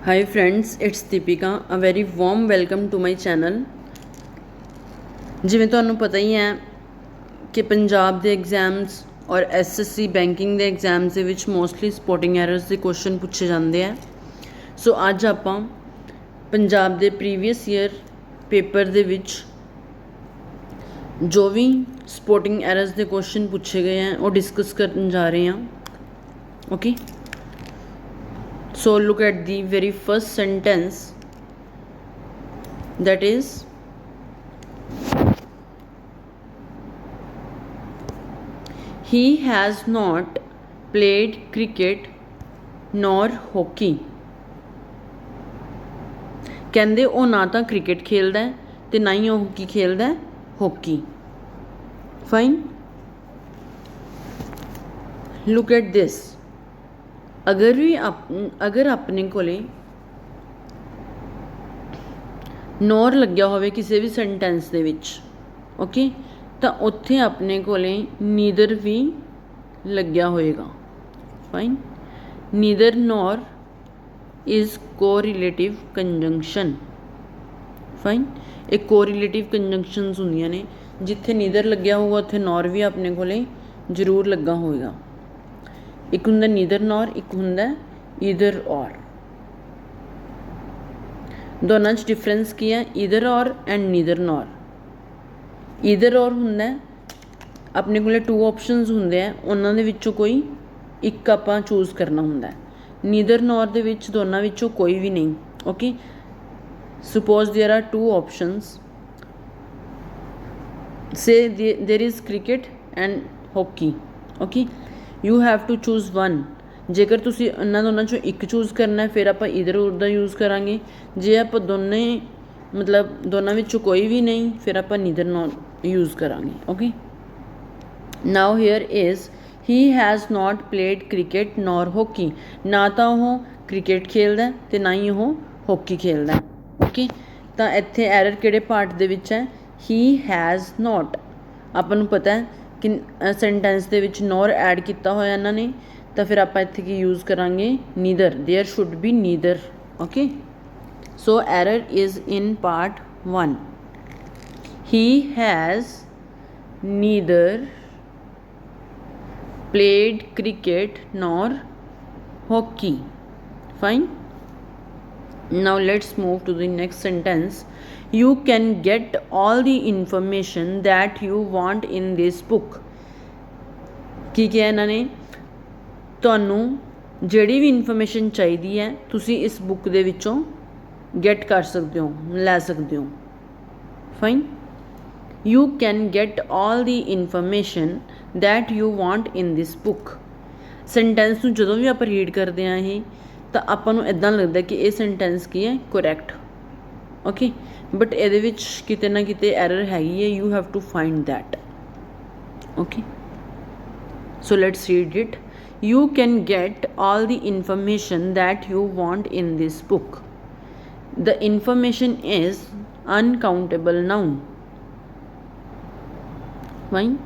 Hi friends, it's Deepika. A very warm welcome to my channel. ਜਿਵੇਂ ਤੁਹਾਨੂੰ ਪਤਾ ਹੀ ਹੈ ਕਿ ਪੰਜਾਬ ਦੇ ਐਗਜ਼ਾਮਸ ਔਰ ਐਸਐਸਸੀ ਬੈਂਕਿੰਗ ਦੇ ਐਗਜ਼ਾਮਸ ਦੇ ਵਿੱਚ ਮੋਸਟਲੀ ਸਪੋਰਟਿੰਗ ਐਰਰਸ ਦੇ ਕੁਐਸਚਨ ਪੁੱਛੇ ਜਾਂਦੇ ਆ। ਸੋ ਅੱਜ ਆਪਾਂ ਪੰਜਾਬ ਦੇ ਪ੍ਰੀਵੀਅਸ ਈਅਰ ਪੇਪਰ ਦੇ ਵਿੱਚ ਜੋ ਵੀ ਸਪੋਰਟਿੰਗ ਐਰਰਸ ਦੇ ਕੁਐਸਚਨ ਪੁੱਛੇ ਗਏ ਆ ਉਹ ਡਿਸਕਸ ਕਰਨ ਜਾ ਰਹੇ ਹਾਂ। Okay, so look at the very first sentence, that is he has not played cricket nor hockey। ਕਹਿੰਦੇ ਉਹ ਨਾ ਤਾਂ ਕ੍ਰਿਕਟ ਖੇਲਦਾ ਹੈ ਤੇ ਨਾ ਹੀ ਉਹ ਹਾਕੀ ਖੇਲਦਾ ਹੈ, hockey. Fine, look at this. अगर अपने कोले नॉर लग्या होवे किसी भी सेंटेंस दे विच, ओके, तो उत्थे अपने कोले नीदर भी लग्या होएगा। Fine, neither nor is correlative conjunction. Fine, एक कोरिलेटिव कंजंक्शनस होंदियां ने जिथे नीदर लग्या होगा उत्थे नॉर भी अपने कोले जरूर लग्गा होएगा। एक हुंदा नीदर नॉर, एक हुंदा ईदर और। दोनों च डिफरेंस की है, ईदर और एंड नीदर नॉर। ईदर और हुंदा अपने कोले टू ऑप्शनस हुंदे हैं, उन्हां दे विचों कोई एक आपां चूज करना हुंदा है। नीदर नॉर दे विच दोनों विचों कोई भी नहीं। Okay, suppose there are two options, say there is cricket and hockey. Okay, you have to choose one. जेकर तुसी इन्हां दोनों चों एक चूज़ करना है फिर आपां इधर उधर यूज़ करांगे। जे आपां दोने मतलब दोनों विचों कोई भी नहीं फिर आपां नीदर नॉट यूज़ करांगे। Okay, now here is he has not played cricket nor hockey. ना तो वह क्रिकेट खेलदा ते ना ही वह हॉकी खेलदा। ओके, तो इत्थे एरर किहड़े पार्ट दे विच है? He has not. आपां नूं पता है कि सेंटेंस दे विच नॉर ऐड किया होया इन्हां ने, तो फिर आप इत्थे की यूज़ करांगे? Neither. There should be neither. Okay, so error is in part one. He has neither played cricket nor hockey. Fine, now let's move to the next sentence. You can get all the information that you want in this book। की क्या इन्हां ने तुहानू जिहड़ी भी information चाहिदी है तुसी इस बुक दे विचों गेट कर सकते हो, लै सकते हो। Fine, you can get all the information that you want in this book. Sentence नूं जदों भी आप रीड करते हैं ये तो आपां नूं इदां लगदा कि ये सेंटेंस की है करैक्ट। ओके, बट इहदे विच किते ना किते एरर हैगी है। You have to find that. Okay, so let's read it. You can get all the information that you want in this book. The information is uncountable noun. Fine,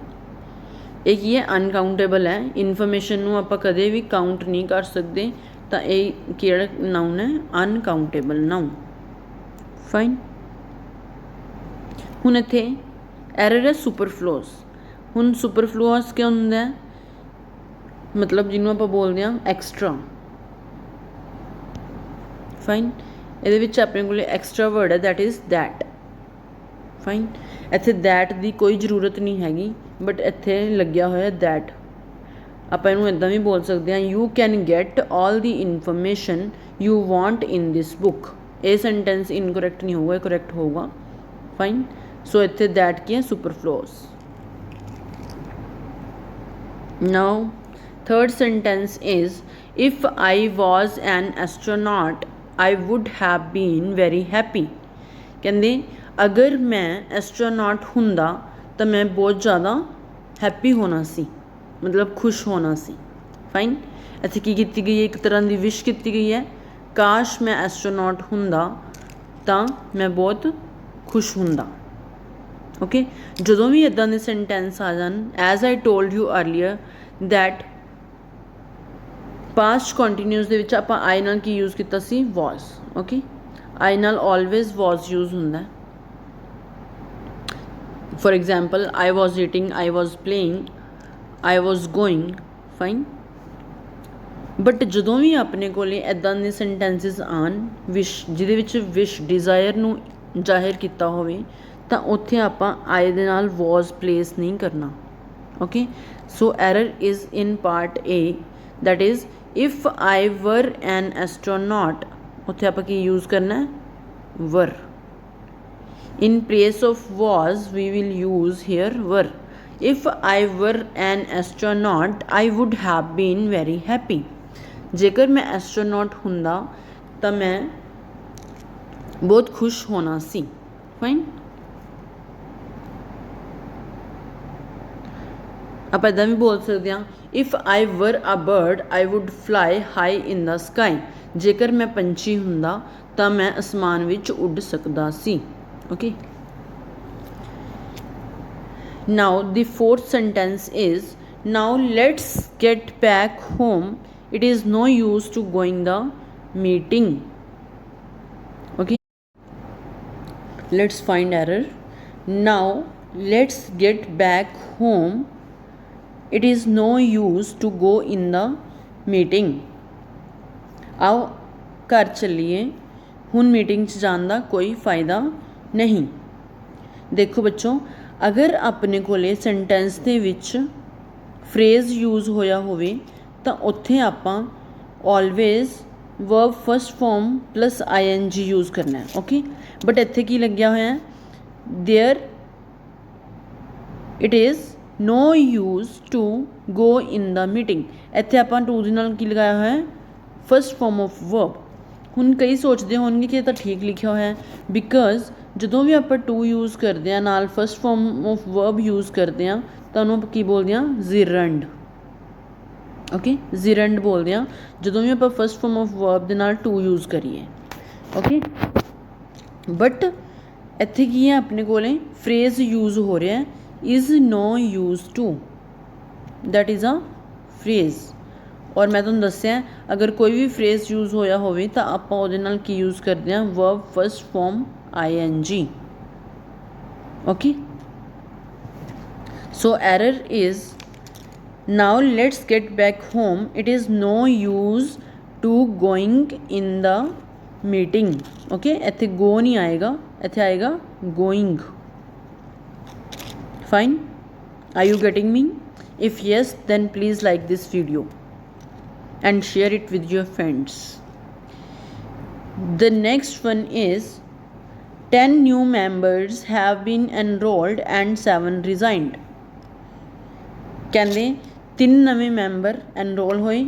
एक ये uncountable है। Information नूं आपां कदे भी count नहीं कर सकते, तो ये किहड़ा नाउन है? Uncountable noun. फाइन, हुण इत्थे एरर है सुपरफ्लोस। हुण सुपरफ्लोस क्या हुंदा है? मतलब जिन्हों आपां बोलदे हां एक्सट्रा। फाइन, इहदे विच अपने कोल एक्सट्रा वर्ड है दैट इज़ दैट। फाइन, इत्थे दैट दी कोई जरूरत नहीं हैगी, बट इत्थे लग्या होया दैट। आपां इहनूं इदां भी बोल सकते हैं, you can get all the information you want in this book. ये सेंटेंस इनकरैक्ट नहीं होगा, करैक्ट होगा। फाइन, सो इत्थे दैट की है? Superfluous. Now third sentence is if I was an astronaut I would have been very happy. कहंदे अगर मैं एस्ट्रोनॉट हुंदा तो मैं बहुत ज़्यादा हैप्पी होना सी, मतलब खुश होना सी। फाइन, इत्थे की कीती गई है? एक तरह की विश की गई है, काश मैं एस्ट्रोनॉट हुंदा तो मैं बहुत खुश हुंदा। ओके, जदों भी इदां दे सेंटेंस आ जान, as I told you earlier that past continuous दे विच आपां आई नाल की यूज़ किया सी वॉज ओके आई नाल ऑलवेज वॉज यूज़ हुंदा है for example I was eating I was playing I was going fine but जदों भी अपने कोल इदां दे सेंटेंसिस आन विश जिहदे विच विश डिज़ायर नूं जाहिर किया होवे तां उत्थे आपां आई दे नाल वॉज प्लेस नहीं करना okay so error is in part A that is if I were an astronaut उत्थे आपां की यूज़ करना है were in place of was we will use here were if I were an astronaut I would have been very happy जेकर मैं astronaut हुंदा तां मैं बहुत खुश होना सी फाइन आप इदां भी बोल सकते हैं if I were a bird I would fly high in the sky जेकर मैं पंछी हुंदा तां मैं आसमान विच उड़ सकदा सी okay now the fourth sentence is now let's get back home it is no use to going the meeting okay let's find error now let's get back home it is no use to go in the meeting आओ घर चलिए हुण meeting च जाण दा कोई फ़ायदा नहीं देखो बच्चों अगर अपने कोले सेंटेंस दे विच फ्रेज यूज़ होया होवे तो उत्थे आपां always verb first form plus ING use करना है ओके बट इत्थे की लग्या होया है there it is no use to go in the meeting इत्थे आपां टू दे नाल की लगाया होया है फर्स्ट फॉर्म ऑफ वर्ब हुण कई सोचते होणगे कि तो ठीक लिखिया होया है बिकॉज जदों भी आपां टू यूज़ करते हैं नाल first form of verb use करते हैं तो उन्होंने की बोलते हैं जिरंड ओके जिरंड बोलते हैं जदों भी आप फर्स्ट फॉर्म ऑफ वर्ब दे नाल टू यूज़ करिए ओके बट इत्थे की है अपने कोले फ्रेज यूज़ हो रहा है is no use to that is a phrase और मैं तुहानूं दस्सिया अगर कोई भी फ्रेज यूज़ होया होवे तो आपां उहदे नाल की यूज़ करते हैं verb first form ING okay so error is now let's get back home it is no use to going in the meeting okay इत्थे go नहीं आएगा इत्थे आएगा going fine are you getting me if yes then please like this video and share it with your friends the next one is 10 new members have been enrolled and 7 resigned कहते 3 नवे member enrol होए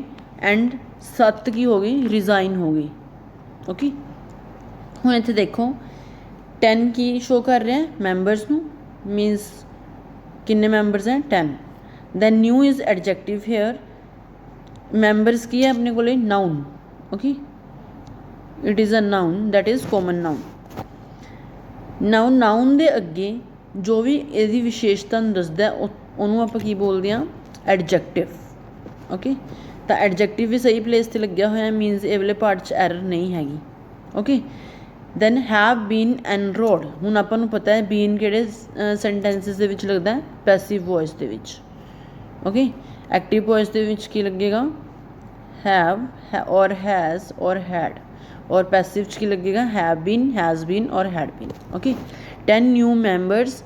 and 7 की हो गई resign हो गई okay हुण इत्थे देखो 10 की शो कर रहे हैं मैंबर्स नू मीनस किन्ने मैंबर्स हैं 10 then new is adjective here members की है अपने को noun okay it is a noun that is common noun noun दे अगे जो भी इहदी विशेषता दसदा उन्होंने आप की बोलते हैं एडजैक्टिव ओके तो एडजैक्टिव भी सही प्लेस पर लग्या होया मीनस ये वाले पार्ट च एरर नहीं हैगी okay then have been enrolled हुण आपां नूं पता है बीन किहड़े सेंटेंसिस दे विच लगदा है पैसिव वॉइस दे विच ओके एक्टिव वॉइस दे विच की लगेगा हैव और हैज़ और हैड और पैसिव च की लगेगा हैव बीन हैज़ बीन और had been okay 10 new members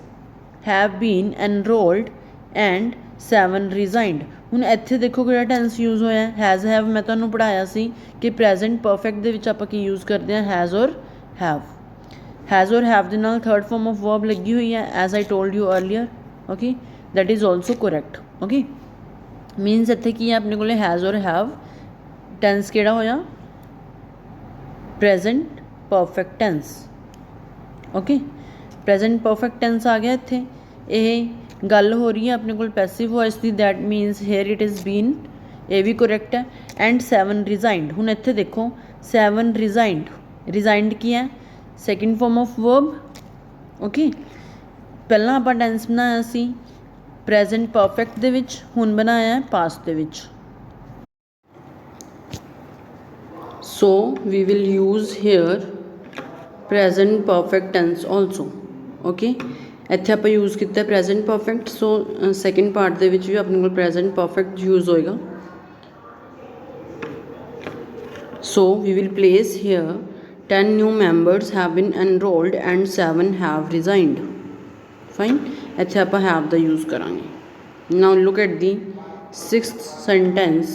have been enrolled and 7 resigned हुण इत्थे देखो किहड़ा टेंस यूज़ होया हैज़ हैव मैं तुहानूं पढ़ाया सी कि प्रेजेंट परफेक्ट दे विच आपां की यूज़ करते हैं हैज़ और हैव दे नाल थर्ड फॉर्म ऑफ वर्ब लगी हुई है as I told you earlier okay that is also correct okay means इत्थे की है अपने कोले हैज़ और हैव टेंस किहड़ा होया present perfect tense okay present perfect tense आ गया इत्थे ये गल हो रही है अपने को पैसिव वॉइस की that means here it is been ये भी करेक्ट है एंड 7 रिजाइंड हुण इत्थे देखो 7 रिजाइंड की है second form of verb okay पहला आपां टेंस बनाया सी प्रेजेंट परफेक्ट दे विच हुण बनाया है past they which So we will use here present perfect tense also. Okay, ਇੱਥੇ ਆਪਾਂ यूज़ ਕੀਤਾ present perfect, so second part ਦੇ ਵਿੱਚ ਵੀ ਆਪਣੇ ਕੋਲ present perfect यूज़ होएगा. So we will place here 10 new members have been enrolled and 7 have resigned. Fine, ਇੱਥੇ ਆਪਾਂ have ਦਾ use ਕਰਾਂਗੇ. Now look at the sixth sentence.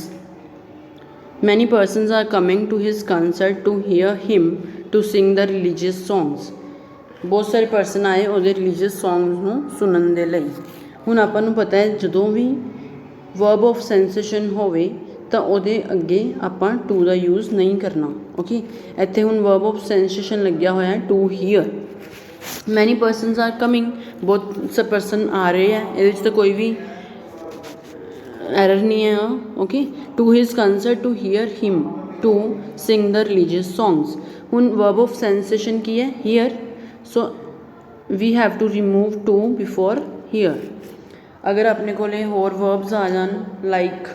Many persons are coming to his concert to hear him to sing the religious songs. ਬਹੁਤ ਸਾਰੇ person ਆਏ ਉਹਦੇ religious songs ਨੂੰ ਸੁਣਨ ਦੇ ਲਈ. ਹੁਣ ਆਪਾਂ ਨੂੰ ਪਤਾ ਹੈ ਜਦੋਂ ਵੀ ਵਰਬ ਆਫ ਸੈਂਸੇਸ਼ਨ ਹੋਵੇ ਤਾਂ ਉਹਦੇ ਅੱਗੇ ਆਪਾਂ ਟੂ ਦਾ ਯੂਜ਼ ਨਹੀਂ ਕਰਨਾ. ਓਕੇ, ਇੱਥੇ ਹੁਣ ਵਰਬ ਆਫ ਸੈਂਸੇਸ਼ਨ ਲੱਗਿਆ ਹੋਇਆ ਹੈ ਟੂ ਹੀਅਰ. ਮੈਨੀ ਪਰਸਨਸ ਆਰ ਕਮਿੰਗ, ਬਹੁਤ ਸੇ ਪਰਸਨ ਆ ਰਹੇ ਹੈ, ਇਹਦੇ ਵਿੱਚ ਤਾਂ ਕੋਈ ਵੀ ਐਰਰ ਨਹੀਂ ਹੈ. Okay, to his concert to hear him to sing the religious songs. ਹੁਣ ਵਰਬ ਆਫ ਸੈਂਸੇਸ਼ਨ ਕੀ ਹੈ? Hear. So we have to remove to before hear. अगर अपने को होर वर्ब्स आ जान लाइक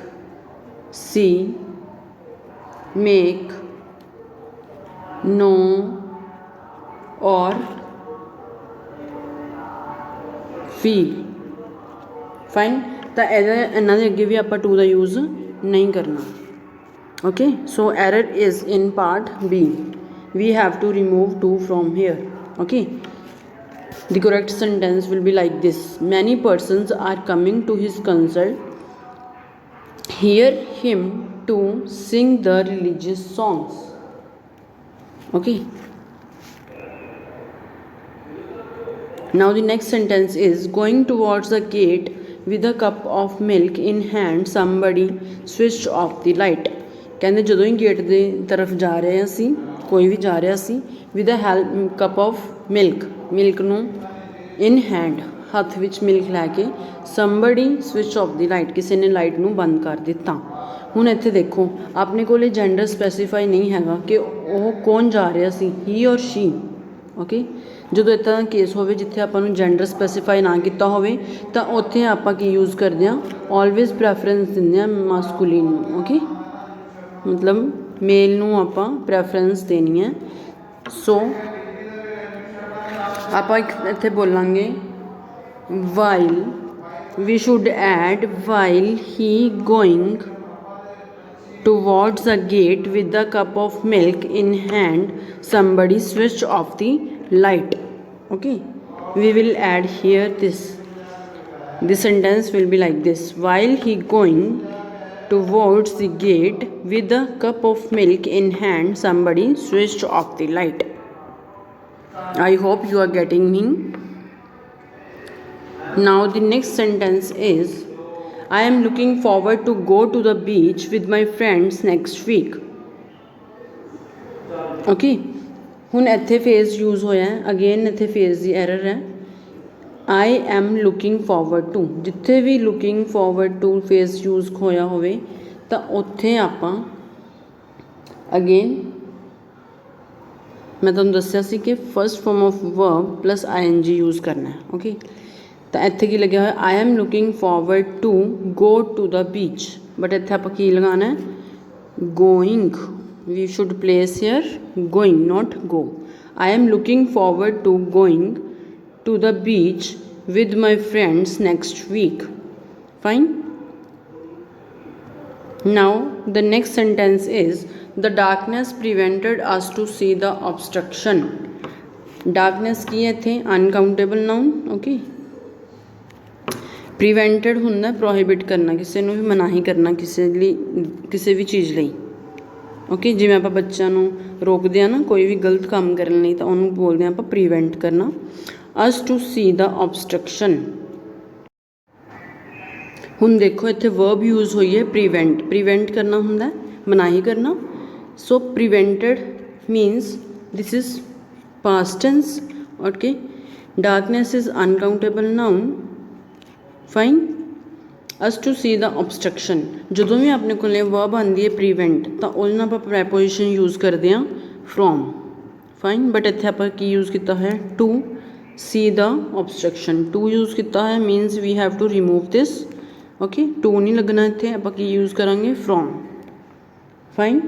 सी, मेक, नो और फील. फाइन, तो इन्हों के अगे भी आप टू का यूज़ नहीं करना. Okay, so error is in part B. We have to remove to from here. Okay, the correct sentence will be like this. Many persons are coming to his concert, hear him to sing the religious songs. Okay, now the next sentence is going towards the gate with a cup of milk in hand, somebody switched off the light. ਕਹਿੰਦੇ ਜਦੋਂ ਹੀ gate ਦੇ ਤਰਫ ਜਾ ਰਹੇ ਅਸੀਂ, ਕੋਈ ਵੀ ਜਾ ਰਿਹਾ ਸੀ, with a help cup of milk, milk ਨੂੰ ਇਨ ਹੈਂਡ, ਹੱਥ ਵਿੱਚ ਮਿਲਕ ਲੈ ਕੇ, somebody switch off the light, ਕਿਸੇ ਨੇ ਲਾਈਟ ਨੂੰ ਬੰਦ ਕਰ ਦਿੱਤਾ. ਹੁਣ ਇੱਥੇ ਦੇਖੋ ਆਪਣੇ ਕੋਲ ਜੈਂਡਰ ਸਪੈਸੀਫਾਈ ਨਹੀਂ ਹੈਗਾ ਕਿ ਉਹ ਕੌਣ ਜਾ ਰਿਹਾ ਸੀ, ਹੀ ਔਰ ਸ਼ੀ. ਓਕੇ, ਜਦੋਂ ਇੱਦਾਂ ਦਾ ਕੇਸ ਹੋਵੇ ਜਿੱਥੇ ਆਪਾਂ ਨੂੰ ਜੈਂਡਰ ਸਪੈਸੀਫਾਈ ਨਾ ਕੀਤਾ ਹੋਵੇ ਤਾਂ ਉੱਥੇ ਆਪਾਂ ਕੀ ਯੂਜ਼ ਕਰਦੇ ਹਾਂ? ਆਲਵੇਜ਼ ਪ੍ਰੈਫਰੈਂਸ ਦਿੰਦੇ ਹਾਂ ਮਾਸਕੂਲਿਨ ਨੂੰ. ਓਕੇ, मतलब मेल नूं आपां प्रैफरेंस देनी है. सो आपां इत्थे बोलांगे while, we should add while he going towards the gate with the cup of milk in hand, somebody switched off the light. Okay, we will add here this. The sentence will be like this: while he going towards the gate with a cup of milk in hand, somebody switched off the light. I hope you are getting me. Now the next sentence is I am looking forward to go to the beach with my friends next week. Okay, ਹੁਣ ਇੱਥੇ phase use ਹੋਇਆ ਹੈ. Again ਇੱਥੇ phase ਦੀ error ਹੈ. I am looking forward to, ਜਿੱਥੇ ਵੀ looking forward to phase use ਹੋਇਆ ਹੋਵੇ ਤਾਂ ਉੱਥੇ ਆਪਾਂ ਅਗੇਨ ਮੈਂ ਤੁਹਾਨੂੰ ਦੱਸਿਆ ਸੀ ਕਿ first form of verb plus ING use ਕਰਨਾ ਹੈ. ਓਕੇ, ਤਾਂ ਇੱਥੇ ਕੀ ਲੱਗਿਆ ਹੋਇਆ? I am looking forward to go to the beach, but ਇੱਥੇ ਆਪਾਂ ਕੀ ਲਗਾਉਣਾ ਹੈ? Going. We should place here going, not go. I am looking forward to going to the beach with my friends next week. Fine. Now the next sentence is the darkness prevented us to see the obstruction. Darkness की है थे uncountable noun. Okay, prevented ਹੁੰਦਾ prohibit ਕਰਨਾ, ਕਿਸੇ ਨੂੰ ਵੀ ਮਨਾਹੀ ਕਰਨਾ ਕਿਸੇ ਲਈ, ਕਿਸੇ ਵੀ ਚੀਜ਼ ਲਈ. ਓਕੇ, ਜਿਵੇਂ ਆਪਾਂ ਬੱਚਿਆਂ ਨੂੰ ਰੋਕਦੇ ਹਾਂ ਨਾ ਕੋਈ ਵੀ ਗਲਤ ਕੰਮ ਕਰਨ ਲਈ ਤਾਂ ਉਹਨੂੰ ਬੋਲਦੇ ਹਾਂ ਆਪਾਂ ਪ੍ਰੀਵੈਂਟ ਕਰਨਾ. us to see the obstruction. ਹੁਣ ਦੇਖੋ ਇੱਥੇ ਵਰਬ ਯੂਜ਼ ਹੋਈ ਹੈ ਪ੍ਰੀਵੈਂਟ. ਪ੍ਰੀਵੈਂਟ ਕਰਨਾ ਹੁੰਦਾ ਮਨਾਹੀ ਕਰਨਾ. So prevented means this is past tense. Okay, darkness is uncountable noun. Fine, us to see the obstruction. ਜਦੋਂ ਵੀ ਆਪਣੇ ਕੋਲ ਵਰਬ ਆਉਂਦੀ ਹੈ ਪ੍ਰੀਵੈਂਟ ਤਾਂ ਉਹਦੇ ਨਾਲ ਆਪਾਂ ਪ੍ਰੈਪੋਜੀਸ਼ਨ ਯੂਜ਼ ਕਰਦੇ ਹਾਂ ਫਰੋਮ. ਫਾਈਨ, ਬਟ ਇੱਥੇ ਆਪਾਂ ਕੀ ਯੂਜ਼ ਕੀਤਾ ਹੋਇਆ? To see the obstruction. To use किया है means we have to remove this. Okay, to नहीं लगना इत्थे, आप की यूज़ करांगे फ्रॉम. फाइन,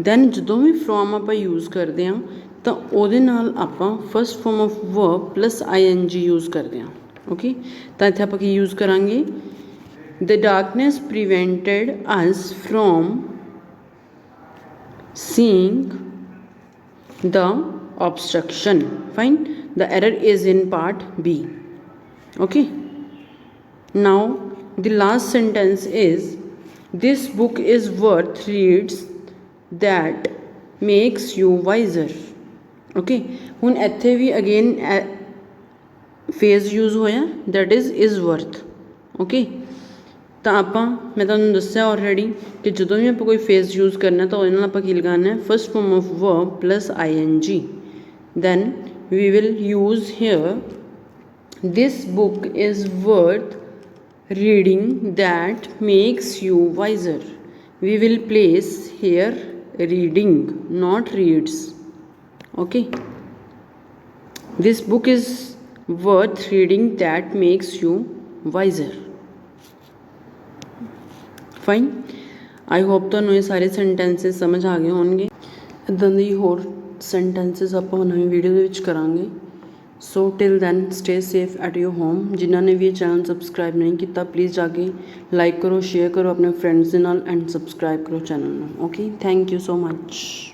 दैन ਜਦੋਂ ਵੀ फ्रॉम ਆਪਾਂ यूज़ करते हैं ਤਾਂ ਉਹਦੇ ਨਾਲ ਆਪਾਂ first form of verb plus ing use करते हैं ओके। ਤਾਂ ਇੱਥੇ ਆਪਾਂ ਕੀ यूज़ करांगे the darkness prevented us from seeing the obstruction fine the error is in part B okay। now the last sentence is this book is worth reads that makes you wiser okay। ਹੁਣ ਇੱਥੇ ਵੀ again phrase use होया that is worth okay। ਤਾਂ ਆਪਾਂ ਮੈਂ ਤੁਹਾਨੂੰ ਦੱਸਿਆ already ਕਿ ਜਦੋਂ ਵੀ ਆਪਾਂ ਕੋਈ ਫੇਜ਼ ਯੂਜ਼ ਕਰਨਾ ਤਾਂ ਉਹਦੇ ਨਾਲ ਆਪਾਂ ਕੀ ਲਗਾਉਣਾ ਹੈ first form of verb plus ing then we will use here this book is worth reading that makes you wiser we will place here reading not reads okay। this book is worth reading that makes you wiser fine. I hope ਤੁਹਾਨੂੰ ਇਹ ਸਾਰੇ ਸੈਂਟੈਂਸਿਸ ਸਮਝ ਆ ਗਏ ਹੋਣਗੇ। ਇੱਦਾਂ ਦੀ ਹੋਰ ਸੈਂਟੈਂਸਿਸ ਆਪਾਂ ਨਵੀਂ ਵੀਡੀਓ ਦੇ ਵਿੱਚ ਕਰਾਂਗੇ। So till then stay safe at your home. ਜਿਨ੍ਹਾਂ ਨੇ ਵੀ ਇਹ ਚੈਨਲ ਸਬਸਕ੍ਰਾਈਬ ਨਹੀਂ ਕੀਤਾ ਪਲੀਜ਼ ਜਾ ਕੇ ਲਾਈਕ ਕਰੋ, ਸ਼ੇਅਰ ਕਰੋ ਆਪਣੇ ਫਰੈਂਡਸ ਦੇ ਨਾਲ ਐਂਡ ਸਬਸਕ੍ਰਾਈਬ ਕਰੋ ਚੈਨਲ ਨੂੰ okay. Thank you so much.